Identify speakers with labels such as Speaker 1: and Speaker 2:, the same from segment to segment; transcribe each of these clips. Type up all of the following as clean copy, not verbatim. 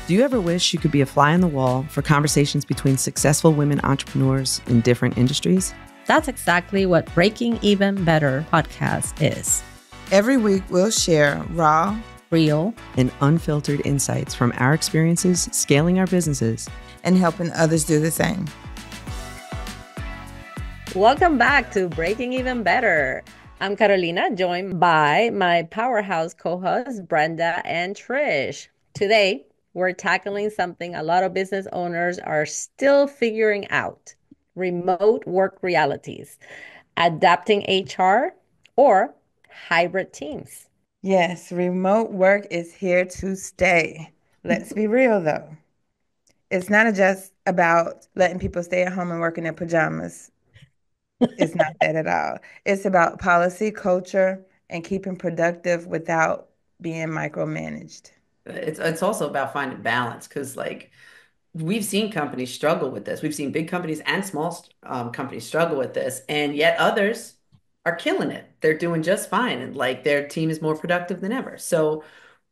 Speaker 1: Do you ever wish you could be a fly on the wall for conversations between successful women entrepreneurs in different industries?
Speaker 2: That's exactly what Breaking Even Better podcast is.
Speaker 3: Every week, we'll share raw,
Speaker 2: real,
Speaker 1: and unfiltered insights from our experiences scaling our businesses
Speaker 3: and helping others do the same.
Speaker 2: Welcome back to Breaking Even Better. I'm Carolina, joined by my powerhouse co-hosts, Brenda and Trish. Today, we're tackling something a lot of business owners are still figuring out: remote work realities, adapting HR, or hybrid teams.
Speaker 3: Yes, remote work is here to stay. Let's be real, though. It's not just about letting people stay at home and work in their pajamas. It's not that at all. It's about policy, culture, and keeping productive without being micromanaged.
Speaker 4: It's also about finding balance because we've seen companies struggle with this. We've seen big companies and small companies struggle with this, and yet others are killing it. They're doing just fine, and their team is more productive than ever. So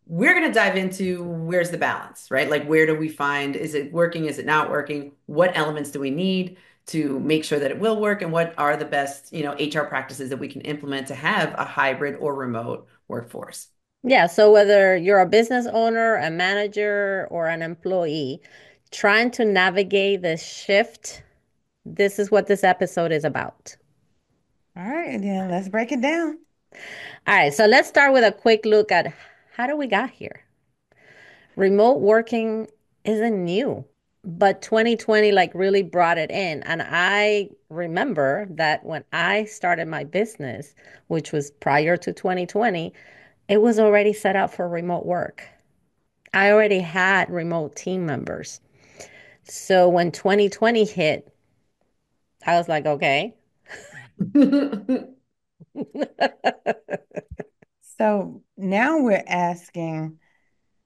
Speaker 4: we're going to dive into where's the balance, right? Like, where do we find, is it working? Is it not working? What elements do we need to make sure that it will work? And what are the best, HR practices that we can implement to have a hybrid or remote workforce?
Speaker 2: Yeah, so whether you're a business owner, a manager, or an employee trying to navigate this shift, this is what this episode is about.
Speaker 3: All right, then let's break it down.
Speaker 2: All right, so let's start with a quick look at how do we got here. Remote working isn't new, but 2020 really brought it in. And I remember that when I started my business, which was prior to 2020, it was already set up for remote work. I already had remote team members. So when 2020 hit, I was like, okay.
Speaker 3: So now we're asking,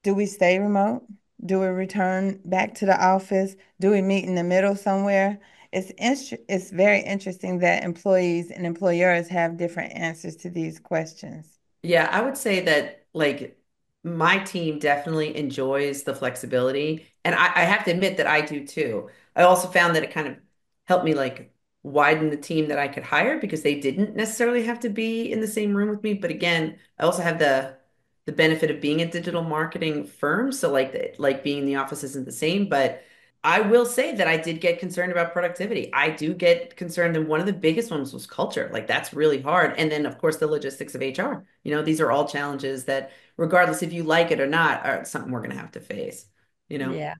Speaker 3: do we stay remote? Do we return back to the office? Do we meet in the middle somewhere? It's very interesting that employees and employers have different answers to these questions.
Speaker 4: Yeah, I would say that my team definitely enjoys the flexibility. And I have to admit that I do too. I also found that it kind of helped me widen the team that I could hire because they didn't necessarily have to be in the same room with me. But again, I also have the benefit of being a digital marketing firm. So like being in the office isn't the same, but I will say that I did get concerned about productivity. I do get concerned, and one of the biggest ones was culture. Like, that's really hard. And then, of course, the logistics of HR. These are all challenges that, regardless if you like it or not, are something we're going to have to face, you know?
Speaker 2: Yeah.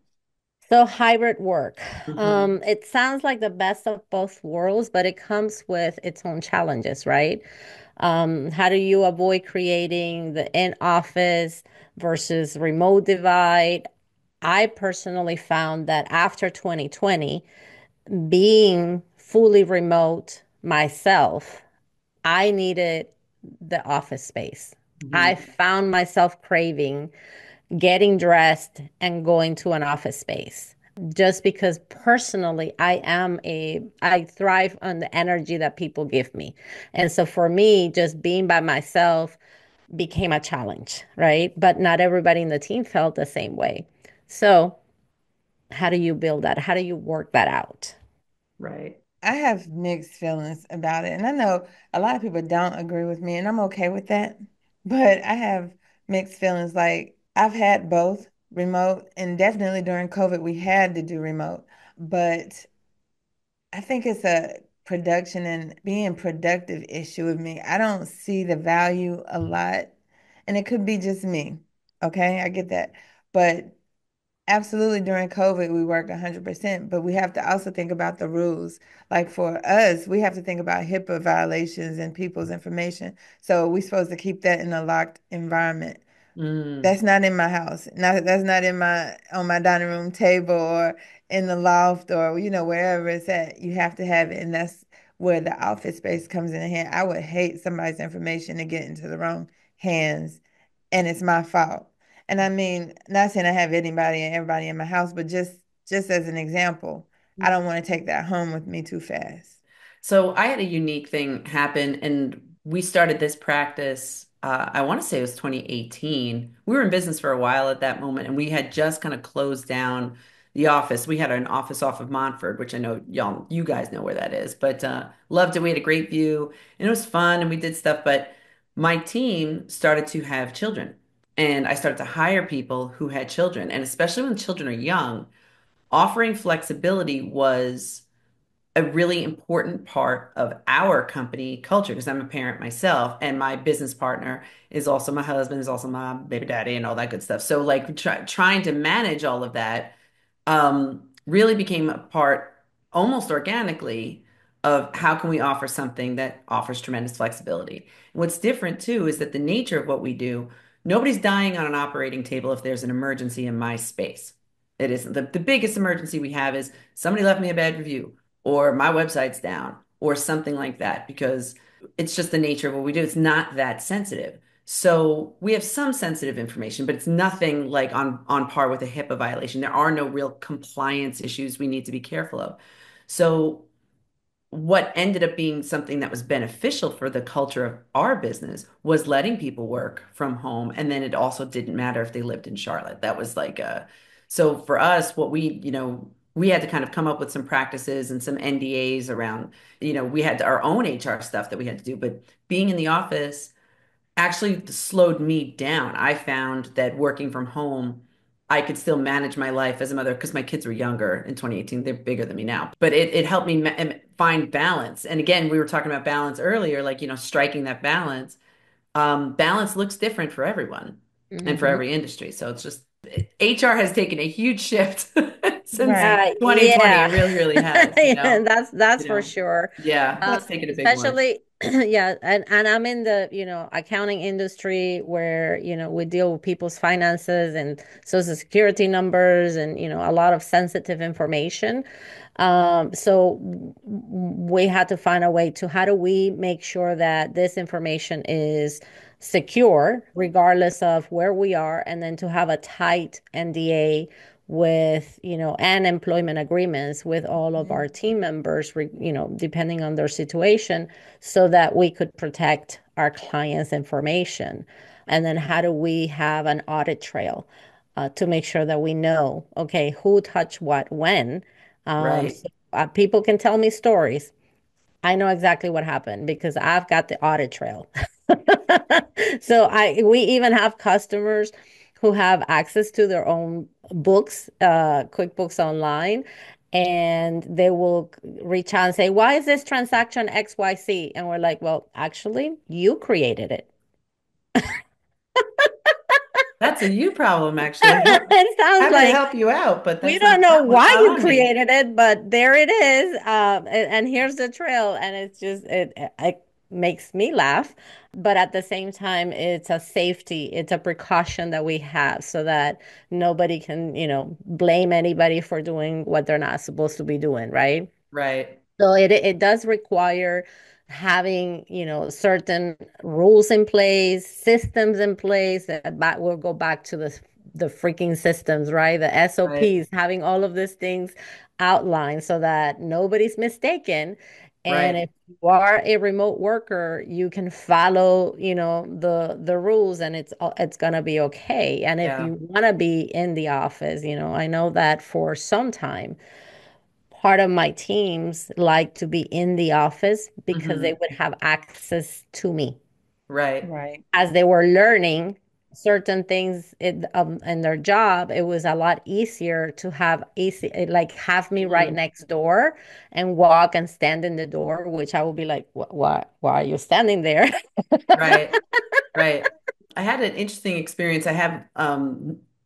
Speaker 2: So hybrid work.
Speaker 4: hmm
Speaker 2: It sounds like the best of both worlds, but it comes with its own challenges, right? How do you avoid creating the in-office versus remote divide? I personally found that after 2020, being fully remote myself, I needed the office space. I
Speaker 4: hmm
Speaker 2: found myself craving getting dressed and going to an office space just because personally I thrive on the energy that people give me. And so for me, just being by myself became a challenge, right? But not everybody in the team felt the same way. So how do you build that? How do you work that out?
Speaker 4: Right.
Speaker 3: I have mixed feelings about it. And I know a lot of people don't agree with me, and I'm okay with that. But I have mixed feelings. Like, I've had both remote, and definitely during COVID, we had to do remote. But I think it's a production and being productive issue with me. I don't see the value a lot, and it could be just me. Okay, I get that. But absolutely, during COVID, we worked 100%, but we have to also think about the rules. Like, for us, we have to think about HIPAA violations and people's information. So we're supposed to keep that in a locked environment.
Speaker 4: Mm,
Speaker 3: That's not in my house. That's not in my on my dining room table or in the loft or wherever it's at. You have to have it, and that's where the office space comes in hand. I would hate somebody's information to get into the wrong hands, and it's my fault. And I mean, not saying I have anybody and everybody in my house, but just as an example, I don't want to take that home with me too fast.
Speaker 4: So I had a unique thing happen, and we started this practice I want to say it was 2018. We were in business for a while at that moment, and we had just kind of closed down the office. We had an office off of Montford, which I know you guys know where that is, but loved it. We had a great view, and it was fun, and we did stuff. But my team started to have children, and I started to hire people who had children, and especially when children are young, offering flexibility was a really important part of our company culture because I'm a parent myself and my business partner is also my husband, is also my baby daddy and all that good stuff. So like trying to manage all of that really became a part almost organically of how can we offer something that offers tremendous flexibility. And what's different too is that the nature of what we do, nobody's dying on an operating table if there's an emergency in my space. It isn't. The biggest emergency we have is somebody left me a bad review or my website's down or something like that because it's just the nature of what we do. It's not that sensitive. So we have some sensitive information, but it's nothing like on par with a HIPAA violation. There are no real compliance issues we need to be careful of. So what ended up being something that was beneficial for the culture of our business was letting people work from home. And then it also didn't matter if they lived in Charlotte. That was like so for us, what we had to kind of come up with some practices and some NDAs around, we had our own HR stuff that we had to do, but being in the office actually slowed me down. I found that working from home, I could still manage my life as a mother because my kids were younger in 2018. They're bigger than me now, but it helped me find balance. And again, we were talking about balance earlier, like, striking that balance. Balance looks different for everyone and for
Speaker 2: Hmm.
Speaker 4: every industry. So it's just HR has taken a huge shift since
Speaker 3: Right.
Speaker 4: 2020. It
Speaker 2: Yeah.
Speaker 4: really, really has,
Speaker 2: Yeah, that's for
Speaker 4: you know.
Speaker 2: sure.
Speaker 4: Yeah, it's taken a big one.
Speaker 2: Especially, yeah, and I'm in the, accounting industry where, we deal with people's finances and social security numbers and, a lot of sensitive information. So we had to find a way to how do we make sure that this information is secure regardless of where we are, and then to have a tight NDA with, and employment agreements with all of our
Speaker 3: Mhm.
Speaker 2: team members, depending on their situation, so that we could protect our clients' information. And then how do we have an audit trail to make sure that we know, okay, who touched what when?
Speaker 4: Right.
Speaker 2: So, people can tell me stories. I know exactly what happened because I've got the audit trail. So we even have customers who have access to their own books, QuickBooks Online, and they will reach out and say, "Why is this transaction XYZ?" And we're like, "Well, actually, you created it."
Speaker 4: That's a you problem, actually.
Speaker 2: It sounds
Speaker 4: Happy to
Speaker 2: like
Speaker 4: help you out, but
Speaker 2: we
Speaker 4: that's
Speaker 2: don't know
Speaker 4: one's
Speaker 2: why
Speaker 4: not
Speaker 2: you
Speaker 4: on me.
Speaker 2: created it, but there it is. And here's the trail. And it's just, it makes me laugh. But at the same time, it's a safety, it's a precaution that we have so that nobody can, blame anybody for doing what they're not supposed to be doing, right?
Speaker 4: Right.
Speaker 2: So it does require having, certain rules in place, systems in place. That we'll go back to the freaking systems, right? The
Speaker 4: Right.
Speaker 2: SOPs, having all of these things outlined so that nobody's mistaken. And
Speaker 4: Right.
Speaker 2: if you are a remote worker, you can follow, the rules, and it's gonna be okay. And if
Speaker 4: Yeah.
Speaker 2: you want to be in the office, I know that for some time part of my teams like to be in the office because they
Speaker 4: Hmm.
Speaker 2: would have access to me
Speaker 4: Right.
Speaker 3: Right.
Speaker 2: as they were learning certain things in their job. It was a lot easier to have easy, like have me right
Speaker 4: Hmm.
Speaker 2: next door and walk and stand in the door, which I would be like, why are you standing there?
Speaker 4: Right. Right. I had an interesting experience. I have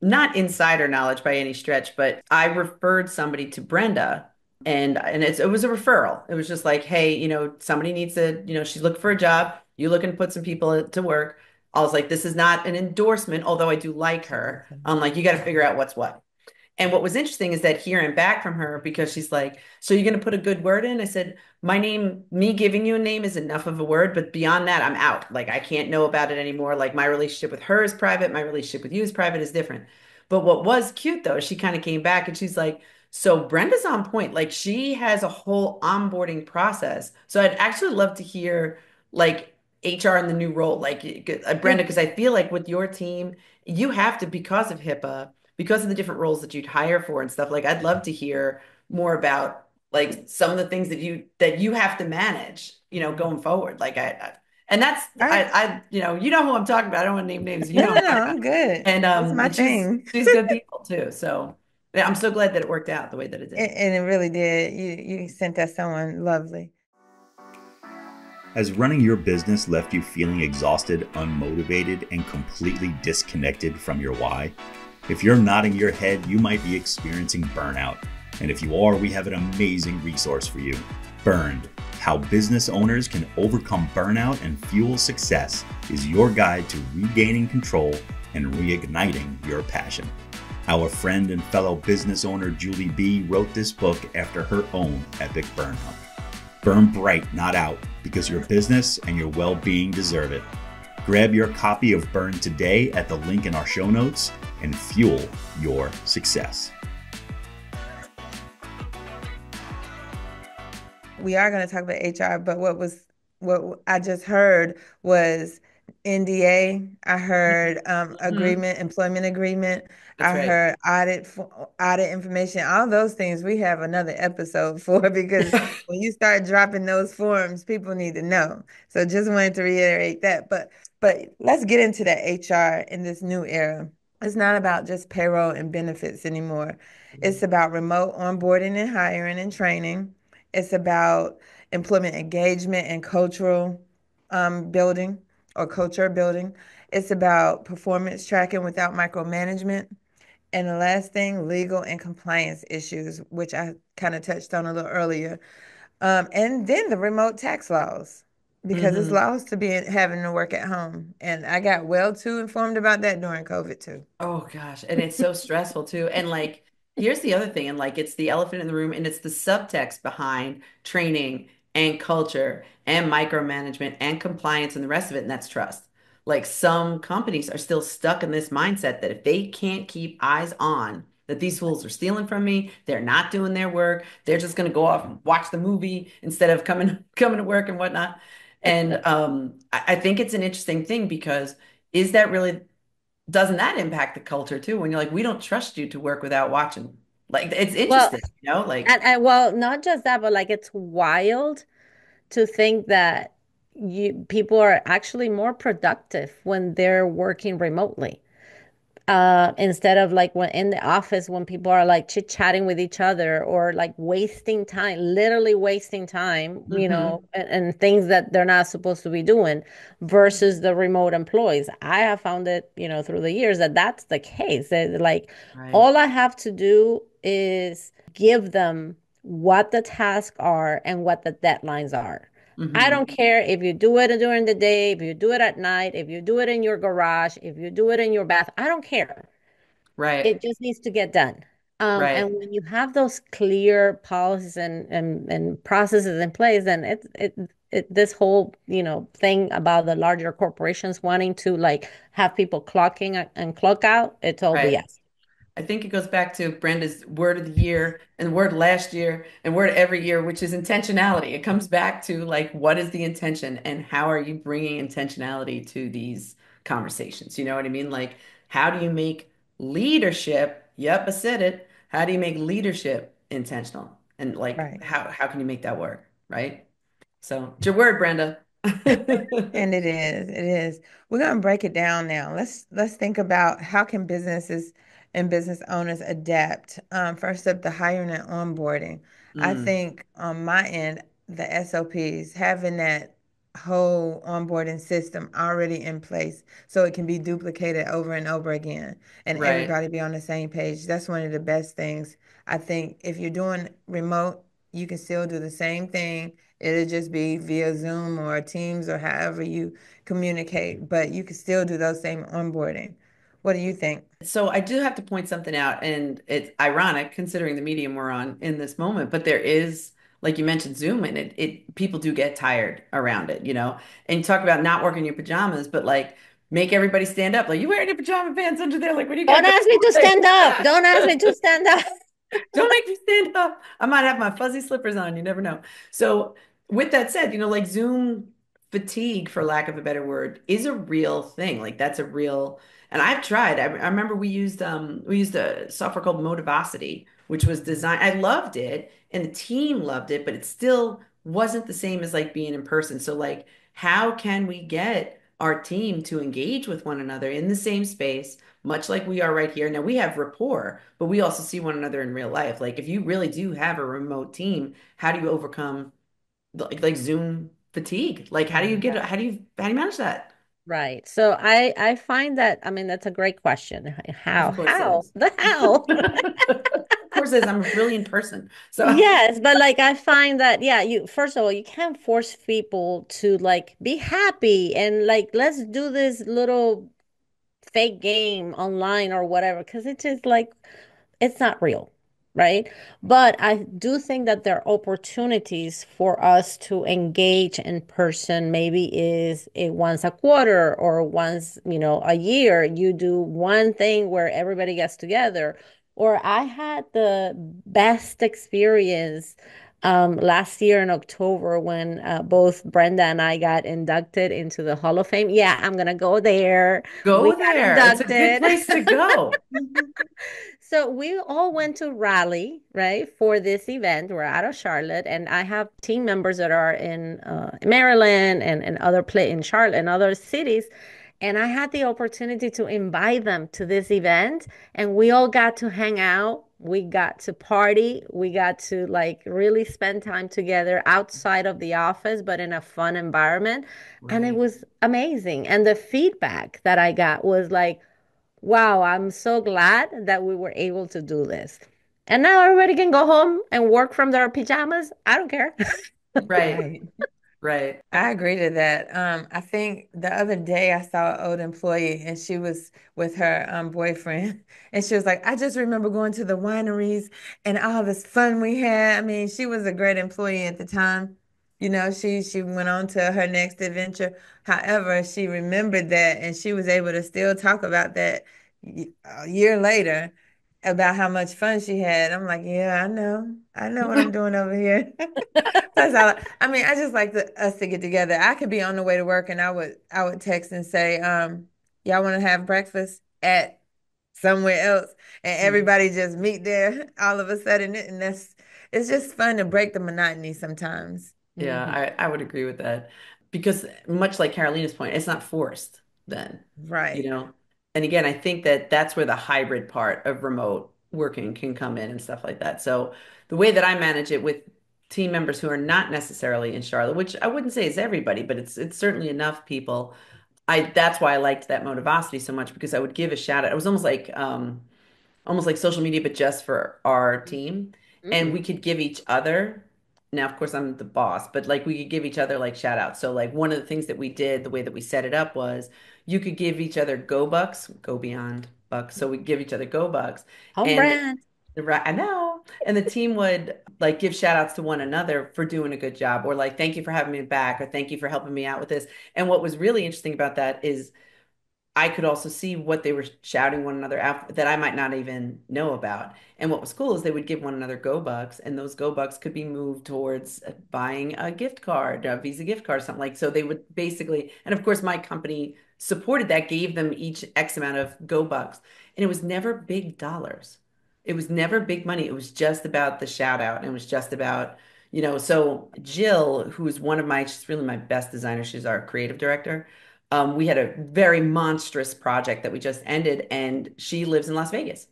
Speaker 4: not insider knowledge by any stretch, but I referred somebody to Brenda and it was a referral. It was just like, hey, somebody needs to, she's looking for a job. You looking to put some people to work. I was like, this is not an endorsement, although I do like her. I'm like, you got to figure out what's what. And what was interesting is that hearing back from her because she's like, so you're going to put a good word in? I said, my name, me giving you a name is enough of a word, but beyond that, I'm out. Like, I can't know about it anymore. Like, my relationship with her is private. My relationship with you is private, is different. But what was cute though, she kind of came back and she's like, so Brenda's on point. Like, she has a whole onboarding process. So I'd actually love to hear, like, HR in the new role, like Brenda, because I feel like with your team, you have to, because of HIPAA, because of the different roles that you'd hire for and stuff. Like, I'd love to hear more about like some of the things that you have to manage, going forward. Like and that's
Speaker 3: All right.
Speaker 4: you know who I'm talking about. I don't want to name names. You
Speaker 3: No,
Speaker 4: know who
Speaker 3: no,
Speaker 4: I'm
Speaker 3: no,
Speaker 4: talking about.
Speaker 3: I'm good.
Speaker 4: And
Speaker 3: It's my thing.
Speaker 4: she's good people too. So yeah, I'm so glad that it worked out the way that it did.
Speaker 3: And it really did. You sent us someone lovely.
Speaker 5: Has running your business left you feeling exhausted, unmotivated, and completely disconnected from your why? If you're nodding your head, you might be experiencing burnout. And if you are, we have an amazing resource for you. Burned: How Business Owners Can Overcome Burnout and Fuel Success is your guide to regaining control and reigniting your passion. Our friend and fellow business owner Julie B wrote this book after her own epic burnout. Burn bright, not out, because your business and your well-being deserve it. Grab your copy of Burn today at the link in our show notes and fuel your success.
Speaker 3: We are going to talk about HR, but what I just heard was NDA. I heard agreement, employment agreement.
Speaker 4: That's
Speaker 3: I
Speaker 4: right.
Speaker 3: heard audit information. All those things we have another episode for because when you start dropping those forms, people need to know. So just wanted to reiterate that. But let's get into that HR in this new era. It's not about just payroll and benefits anymore. It's about remote onboarding and hiring and training. It's about employment engagement and cultural building or culture building. It's about performance tracking without micromanagement. And the last thing, legal and compliance issues, which I kind of touched on a little earlier. And then the remote tax laws, because it's
Speaker 4: Hmm.
Speaker 3: laws to be having to work at home. And I got well too informed about that during COVID too.
Speaker 4: Oh gosh, and it's so stressful too. And like, here's the other thing, and like, it's the elephant in the room, and it's the subtext behind training and culture and micromanagement and compliance and the rest of it, and that's trust. Like, some companies are still stuck in this mindset that if they can't keep eyes on that these fools are stealing from me, they're not doing their work, they're just going to go off and watch the movie instead of coming to work and whatnot. And I think it's an interesting thing because is that really doesn't that impact the culture too? When you're like, we don't trust you to work without watching. Like, it's
Speaker 2: Well,
Speaker 4: interesting, like,
Speaker 2: and well, not just that, but like it's wild to think that you people are actually more productive when they're working remotely. Instead of like when in the office when people are like chit-chatting with each other or like wasting time, literally wasting time,
Speaker 4: hmm
Speaker 2: and things that they're not supposed to be doing versus the remote employees. I have found it, through the years that that's the case. That like
Speaker 4: right.
Speaker 2: all I have to do is give them what the tasks are and what the deadlines are. I
Speaker 4: hmm
Speaker 2: don't care if you do it during the day, if you do it at night, if you do it in your garage, if you do it in your bath. I don't care.
Speaker 4: Right.
Speaker 2: It just needs to get done. And
Speaker 4: Right.
Speaker 2: when you have those clear policies and processes in place, then this whole, thing about the larger corporations wanting to like have people clock in and clock out, it's all
Speaker 4: Right.
Speaker 2: BS.
Speaker 4: I think it goes back to Brenda's word of the year and word last year and word every year, which is intentionality. It comes back to like, what is the intention and how are you bringing intentionality to these conversations? You know what I mean? Like, how do you make leadership? Yep, I said it. How do you make leadership intentional? And like,
Speaker 3: Right.
Speaker 4: how can you make that work? Right. So it's your word, Brenda.
Speaker 3: And it is, it is. We're going to break it down now. Let's think about how can businesses and business owners adapt. First up, the hiring and onboarding. I
Speaker 4: Mm,
Speaker 3: think on my end, the SOPs, having that whole onboarding system already in place so it can be duplicated over and over again and
Speaker 4: right.
Speaker 3: everybody be on the same page. That's one of the best things. I think if you're doing remote, you can still do the same thing. It'll just be via Zoom or Teams or however you communicate, but you can still do those same onboarding. What do you think?
Speaker 4: So I do have to point something out, and it's ironic considering the medium we're on in this moment, but there is, like you mentioned, Zoom, and it people do get tired around it. And you talk about not working in your pajamas, but like make everybody stand up. Like, you wearing your pajama pants under there? Like, what do you got
Speaker 2: Don't ask me to
Speaker 4: going
Speaker 2: stand up.
Speaker 4: on?
Speaker 2: Don't ask me to stand up.
Speaker 4: Don't make me stand up. I might have my fuzzy slippers on. You never know. So with that said, like Zoom fatigue, for lack of a better word, is a real thing. Like that's a real, and I've tried. I remember we used a software called Motivosity, which was designed. I loved it, and the team loved it, but it still wasn't the same as like being in person. So like, how can we get our team to engage with one another in the same space, much like we are right here? Now we have rapport, but we also see one another in real life. Like if you really do have a remote team, how do you overcome like Zoom fatigue? Like how do you get
Speaker 3: Yeah.
Speaker 4: how do you manage that?
Speaker 2: Right. So I find that, I mean, that's a great question.
Speaker 4: Of
Speaker 2: How?
Speaker 4: course it
Speaker 2: How?
Speaker 4: is.
Speaker 2: The how?
Speaker 4: Of course it is. I'm a brilliant person. So
Speaker 2: Yes, but like I find that, yeah, you first of all, you can't force people to like be happy and like let's do this little fake game online or whatever, because it's just like it's not real, right? But I do think that there are opportunities for us to engage in person. Maybe is a once a quarter or once, a year. You do one thing where everybody gets together. Or I had the best experience last year in October when both Brenda and I got inducted into the Hall of Fame. Yeah, I'm gonna go there. We
Speaker 4: go
Speaker 2: got
Speaker 4: there. It's a good
Speaker 2: inducted.
Speaker 4: place to go.
Speaker 2: So we all went to Raleigh, right, for this event. We're out of Charlotte, and I have team members that are in Maryland and other play in Charlotte and other cities. And I had the opportunity to invite them to this event, and we all got to hang out. We got to party. We got to like really spend time together outside of the office, but in a fun environment. And it
Speaker 4: Right.
Speaker 2: was amazing. And the feedback that I got was like, wow, I'm so glad that we were able to do this. And now everybody can go home and work from their pajamas. I don't care.
Speaker 4: Right.
Speaker 3: Right.
Speaker 4: Right.
Speaker 3: I agree to that. I think the other day I saw an old employee and she was with her boyfriend and she was like, I just remember going to the wineries and all this fun we had. I mean, she was a great employee at the time. She went on to her next adventure. However, she remembered that and she was able to still talk about that a year later about how much fun she had. I'm like, yeah, I know. I know what I'm doing over here. Plus, I mean, I just like us to get together. I could be on the way to work, and I would text and say, y'all want to have breakfast at somewhere else, and
Speaker 4: Mhm.
Speaker 3: everybody just meet there all of a sudden, and it's just fun to break the monotony sometimes.
Speaker 4: Yeah,
Speaker 2: Mhm.
Speaker 4: I would agree with that because much like Carolina's point, it's not forced then, you
Speaker 3: Right.
Speaker 4: know? And again, I think that that's where the hybrid part of remote working can come in and stuff like that. So the way that I manage it with team members who are not necessarily in Charlotte, which I wouldn't say is everybody, but it's certainly enough people. That's why I liked that Motivosity so much because I would give a shout out. It was almost like social media, but just for our team. And
Speaker 2: Mm.
Speaker 4: we could give each other, now, of course, I'm the boss, but like we could give each other like shout outs. So, like, one of the things that we did, the way that we set it up was you could give each other Go Bucks, go beyond bucks. So we give each other Go Bucks.
Speaker 2: Home
Speaker 4: And
Speaker 2: brand.
Speaker 4: right, I know. And the team would like give shout outs to one another for doing a good job, or like, thank you for having me back, or thank you for helping me out with this. And what was really interesting about that is I could also see what they were shouting one another out that I might not even know about. And what was cool is they would give one another Go Bucks, and those Go Bucks could be moved towards buying a gift card, a Visa gift card, something like. So they would basically, and of course, my company supported that, gave them each X amount of Go Bucks, and it was never big dollars. It was never big money. It was just about the shout out, and it was just about, So Jill, who's one of my, she's really my best designer. She's our creative director. We had a very monstrous project that we just ended, and she lives in Las Vegas.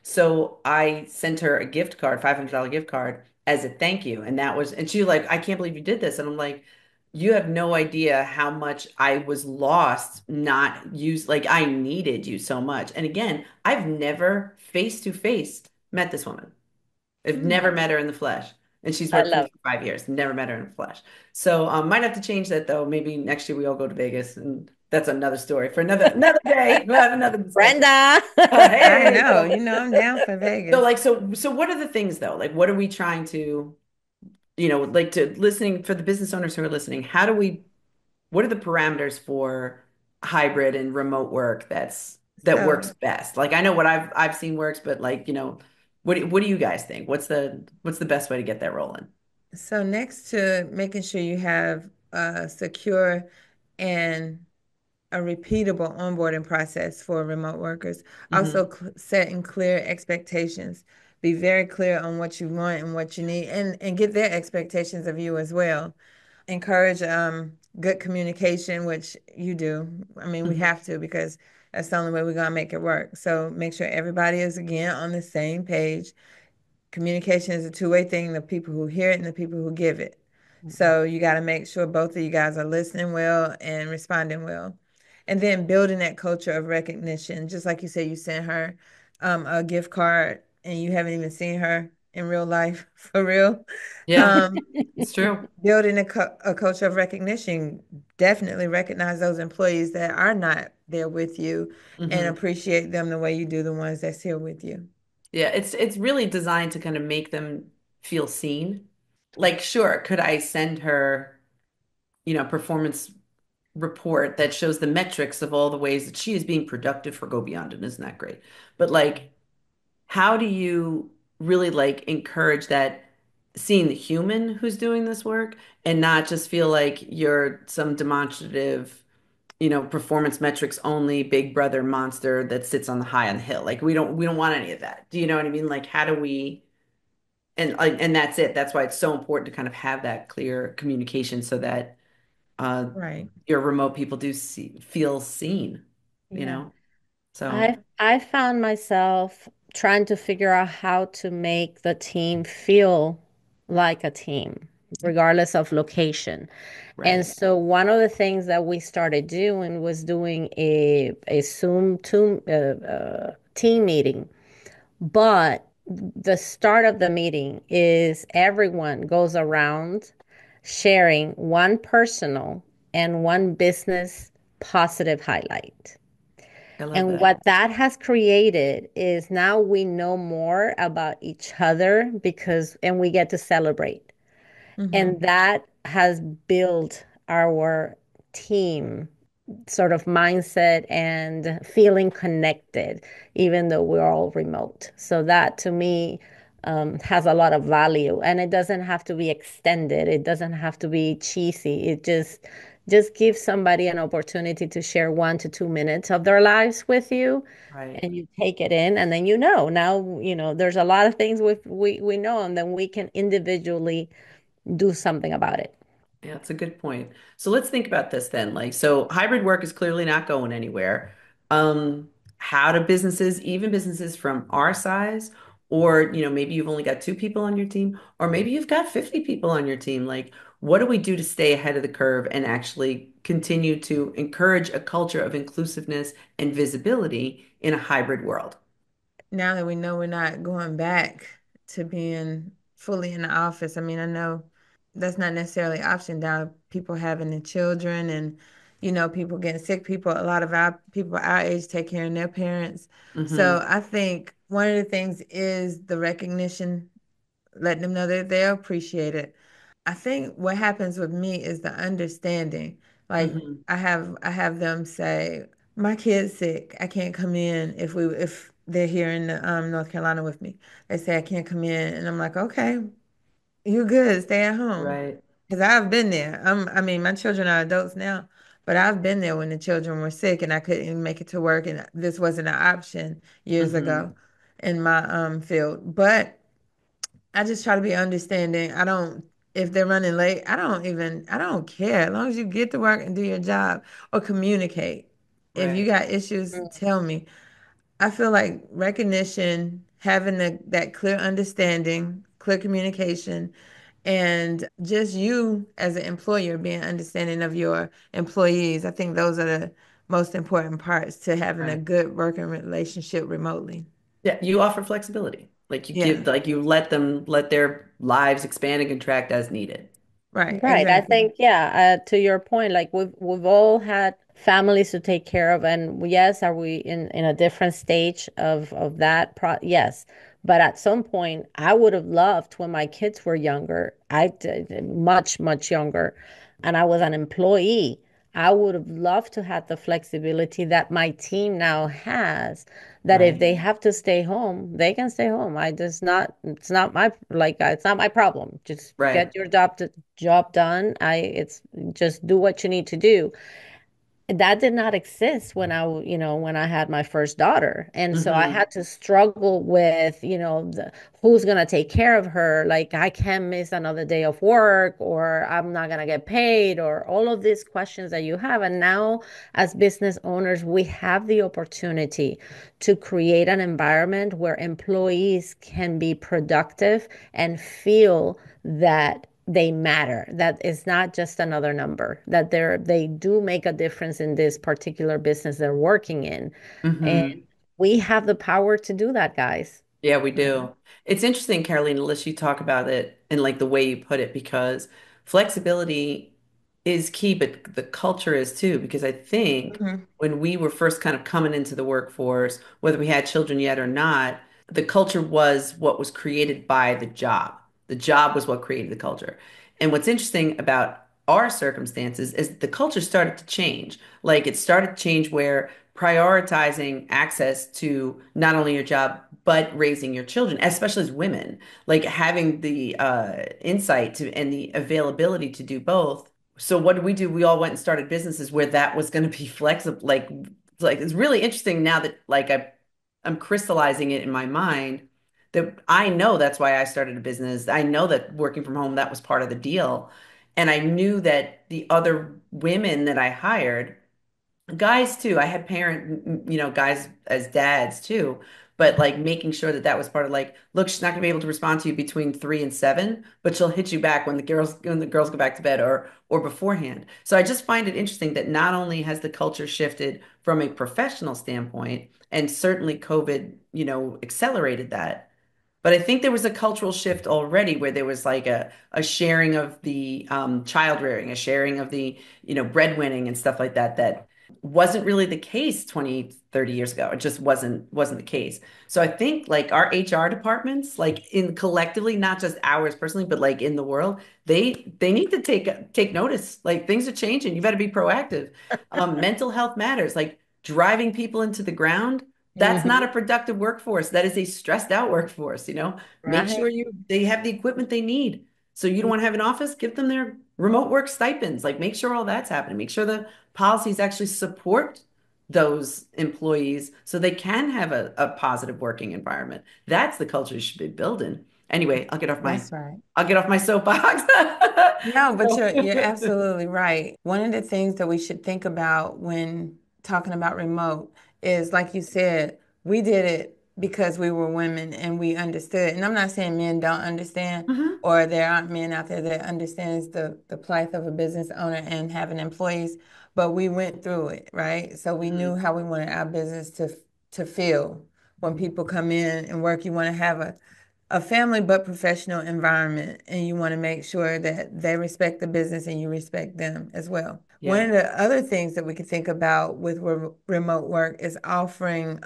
Speaker 4: So I sent her a gift card, $500 gift card as a thank you. And that was, and she was like, I can't believe you did this. And I'm like, you have no idea how much I was lost, not used, like I needed you so much. And again, I've never face to face met this woman. I've never
Speaker 3: Hmm.
Speaker 4: met her in the flesh. And she's
Speaker 2: I
Speaker 4: worked for me
Speaker 2: love
Speaker 4: for 5 years. Never met her in the flesh. So might have to change that though. Maybe next year we all go to Vegas, and that's another story for another day. We'll have another discussion.
Speaker 2: Brenda.
Speaker 3: I
Speaker 4: Hey,
Speaker 3: know.
Speaker 4: so
Speaker 3: I'm down for
Speaker 4: so
Speaker 3: Vegas.
Speaker 4: like so what are the things though? Like what are we trying to, like to listening for the business owners who are listening, what are the parameters for hybrid and remote work that
Speaker 3: So,
Speaker 4: works best? Like I know what I've seen works, but like, what do you guys think? What's the best way to get that rolling?
Speaker 3: so next to making sure you have secure and a repeatable onboarding process for remote workers. Also,
Speaker 4: Hmm.
Speaker 3: setting clear expectations. Be very clear on what you want and what you need, and get their expectations of you as well. Encourage good communication, which you do. I mean, we
Speaker 4: Hmm.
Speaker 3: have to because that's the only way we're gonna make it work. So make sure everybody is again on the same page. Communication is a two-way thing, the people who hear it and the people who give it. So you got to make sure both of you guys are listening well and responding well. And then building that culture of recognition. Just like you said, you sent her a gift card and you haven't even seen her in real life for real.
Speaker 4: Yeah,
Speaker 3: Um,
Speaker 4: it's true.
Speaker 3: building a culture of recognition, definitely recognize those employees that are not there with you and
Speaker 4: Hmm.
Speaker 3: appreciate them the way you do the ones that's here with you.
Speaker 4: Yeah, it's really designed to kind of make them feel seen. Like, sure, could I send her, performance report that shows the metrics of all the ways that she is being productive for Go Beyond, and isn't that great? But like, how do you really like encourage that seeing the human who's doing this work and not just feel like you're some demonstrative, performance metrics only big brother monster that sits on the high on the hill. Like we don't want any of that. Do you know what I mean? Like how do we and that's it. That's why it's so important to kind of have that clear communication so that uh
Speaker 3: Right.
Speaker 4: your remote people do feel seen, you
Speaker 2: Yeah.
Speaker 4: know? So,
Speaker 2: I found myself trying to figure out how to make the team feel like a team, regardless of location. And
Speaker 4: right.
Speaker 2: so one of the things that we started doing was doing a team meeting. But the start of the meeting is everyone goes around sharing one personal and one business positive highlight.
Speaker 4: I love
Speaker 2: And
Speaker 4: that.
Speaker 2: what that has created is now we know more about each other and we get to celebrate.
Speaker 3: Mm-hmm.
Speaker 2: And that has built our team sort of mindset and feeling connected, even though we're all remote. So that to me has a lot of value, and it doesn't have to be extended. It doesn't have to be cheesy. It just gives somebody an opportunity to share 1 to 2 minutes of their lives with you,
Speaker 4: Right.
Speaker 2: and you take it in, and then now there's a lot of things we know, and then we can individually do something about it.
Speaker 4: Yeah, that's a good point. So let's think about this then. Like, so hybrid work is clearly not going anywhere. How do businesses, even businesses from our size, or maybe you've only got two people on your team, or maybe you've got 50 people on your team, like, what do we do to stay ahead of the curve and actually continue to encourage a culture of inclusiveness and visibility in a hybrid world?
Speaker 3: Now that we know we're not going back to being fully in the office, I mean, I know that's not necessarily an option now. People having the children and, people getting sick, a lot of our people our age take care of their parents.
Speaker 4: Hmm.
Speaker 3: So I think one of the things is the recognition, letting them know that they're appreciated. I think what happens with me is the understanding. Like
Speaker 4: Hmm.
Speaker 3: I have them say, "My kid's sick. I can't come in if they're here in North Carolina with me." They say I can't come in, and I'm like, "Okay, you good. Stay at home."
Speaker 4: Right.
Speaker 3: Because I've been there. I mean, my children are adults now, but I've been there when the children were sick and I couldn't even make it to work, and this wasn't an option years
Speaker 4: Hmm.
Speaker 3: ago in my field. But I just try to be understanding. I don't, if they're running late, I don't care. As long as you get to work and do your job or communicate. If you
Speaker 4: Right.
Speaker 3: got issues, tell me. I feel like recognition, having that clear understanding, clear communication, and just you as an employer being understanding of your employees. I think those are the most important parts to having a
Speaker 4: Right.
Speaker 3: good working relationship remotely.
Speaker 4: Yeah, you offer flexibility. Like
Speaker 3: Yeah,
Speaker 4: you let them let their lives expand and contract as needed.
Speaker 3: right,
Speaker 2: Right. I
Speaker 3: exactly.
Speaker 2: think, yeah, to your point, like we've all had families to take care of, and yes, are we in a different stage of that yes. But at some point, I would have loved when my kids were younger, much, much younger, and I was an employee. I would have loved to have the flexibility that my team now has, that if
Speaker 4: Right.
Speaker 2: they have to stay home, they can stay home. I just not, it's not my, it's not my problem. Just
Speaker 4: Right.
Speaker 2: get your job done. It's just do what you need to do. That did not exist when when I had my first daughter. And so I
Speaker 4: Hmm.
Speaker 2: had to struggle with, who's going to take care of her. Like, I can't miss another day of work, or I'm not going to get paid, or all of these questions that you have. And now, as business owners, we have the opportunity to create an environment where employees can be productive and feel that they matter, that it's not just another number, that they do make a difference in this particular business they're working in. And
Speaker 4: Hmm.
Speaker 2: we have the power to do that, guys.
Speaker 4: Yeah, we
Speaker 3: Mhm.
Speaker 4: do. It's interesting, Caroline, to listen you talk about it and like the way you put it, because flexibility is key, but the culture is too. Because I think
Speaker 3: Mhm.
Speaker 4: when we were first kind of coming into the workforce, whether we had children yet or not, the culture was what was created by the job. The job was what created the culture. And what's interesting about our circumstances is the culture started to change. Like it started to change where prioritizing access to not only your job, but raising your children, especially as women, like having the insight to and the availability to do both. So what did we do? We all went and started businesses where that was going to be flexible. Like it's really interesting now that I'm crystallizing it in my mind that I know that's why I started a business. I know that working from home, that was part of the deal. And I knew that the other women that I hired, guys too. I had guys as dads too, but like making sure that that was part of like, look, she's not gonna be able to respond to you between 3 and 7, but she'll hit you back when the girls go back to bed or beforehand. So I just find it interesting that not only has the culture shifted from a professional standpoint, and certainly COVID, accelerated that, but I think there was a cultural shift already where there was like a sharing of the child rearing, a sharing of the, breadwinning and stuff like that, that wasn't really the case 20, 30 years ago. It just wasn't the case. So I think like our HR departments, like in collectively, not just ours personally, but like in the world, they need to take notice. Like things are changing. You got to be proactive. Mental health matters. Like driving people into the ground, that's not a
Speaker 2: Hmm.
Speaker 4: productive workforce. That is a stressed out workforce, Make
Speaker 2: Right.
Speaker 4: sure they have the equipment they need. So you don't want to have an office, give them their remote work stipends. Like make sure all that's happening. Make sure the policies actually support those employees so they can have a positive working environment. That's the culture you should be building. Anyway,
Speaker 3: That's right.
Speaker 4: I'll get off my soapbox.
Speaker 3: No, but
Speaker 4: So-
Speaker 3: you're absolutely right. One of the things that we should think about when talking about remote is, like you said, we did it because we were women and we understood. And I'm not saying men don't understand,
Speaker 4: Mhm.
Speaker 3: or there aren't men out there that understands the plight of a business owner and having employees, but we went through it, right? So we knew
Speaker 4: Mhm.
Speaker 3: how we wanted our business to feel when people come in and work. You want to have a family but professional environment, and you want to make sure that they respect the business and you respect them as well. One
Speaker 4: Yeah.
Speaker 3: of the other things that we could think about with remote work is offering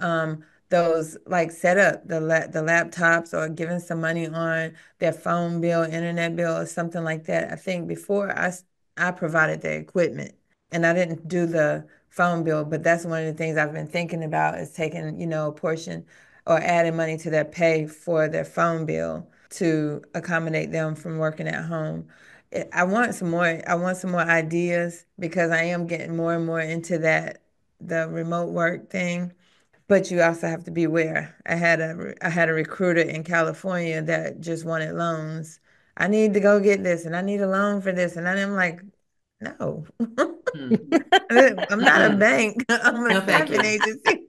Speaker 3: those like set up the laptops, or giving some money on their phone bill, internet bill, or something like that. I think before I provided the equipment and I didn't do the phone bill, but that's one of the things I've been thinking about, is taking, a portion or adding money to their pay for their phone bill to accommodate them from working at home. I want some more ideas, because I am getting more and more into the remote work thing. But you also have to beware. I had a recruiter in California that just wanted loans. I need to go get this, and I need a loan for this, and I'm like, no,
Speaker 4: Mm.
Speaker 3: I'm not a
Speaker 4: Mm-mm.
Speaker 3: bank. I'm a
Speaker 4: No, thank
Speaker 3: staffing
Speaker 4: you.
Speaker 3: agency.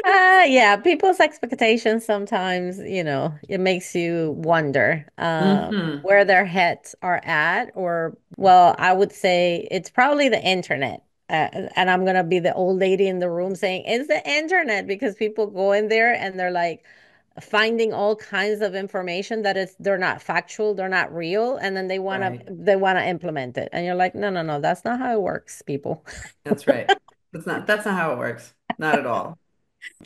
Speaker 2: Yeah, people's expectations sometimes, it makes you wonder
Speaker 4: Hmm.
Speaker 2: where their heads are at. Or, well, I would say it's probably the internet. And I'm gonna be the old lady in the room saying it's the internet, because people go in there and they're like finding all kinds of information that they're not factual, they're not real, and then
Speaker 4: Right.
Speaker 2: they wanna implement it. And you're like, no, no, no, that's not how it works, people.
Speaker 4: That's right. That's not how it works. Not at all.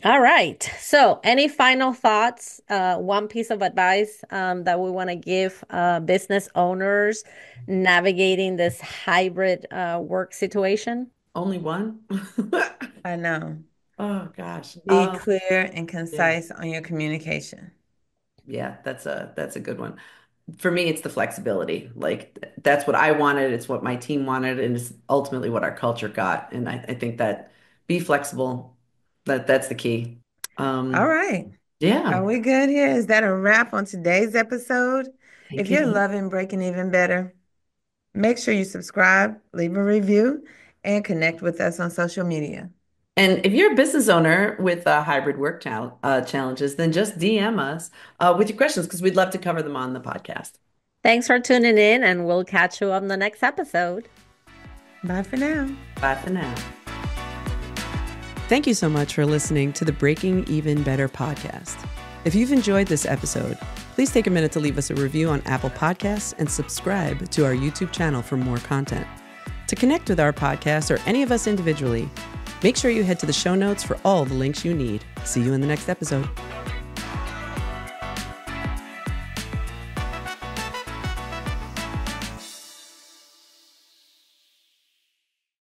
Speaker 2: All right. So, any final thoughts? One piece of advice that we want to give business owners navigating this hybrid work situation?
Speaker 4: Only one?
Speaker 3: I know.
Speaker 4: Oh gosh.
Speaker 3: Be clear and
Speaker 4: Yeah.
Speaker 3: concise on your communication.
Speaker 4: Yeah, that's a good one. For me, it's the flexibility. Like that's what I wanted, it's what my team wanted, and it's ultimately what our culture got. And I think that be flexible. That's the key.
Speaker 3: All
Speaker 4: Um,
Speaker 3: right. Are
Speaker 4: yeah.
Speaker 3: we good here? Is that a wrap on today's episode? If
Speaker 4: Take it
Speaker 3: you're
Speaker 4: easy.
Speaker 3: loving Breaking Even Better, make sure you subscribe, leave a review, and connect with us on social media.
Speaker 4: And if you're a business owner with hybrid work challenges, then just DM us with your questions because we'd love to cover them on the podcast.
Speaker 2: Thanks for tuning in, and we'll catch you on the next episode.
Speaker 3: Bye for now.
Speaker 4: Bye for now.
Speaker 1: Thank you so much for listening to the Breaking Even Better podcast. If you've enjoyed this episode, please take a minute to leave us a review on Apple Podcasts and subscribe to our YouTube channel for more content. To connect with our podcast or any of us individually, make sure you head to the show notes for all the links you need. See you in the next episode.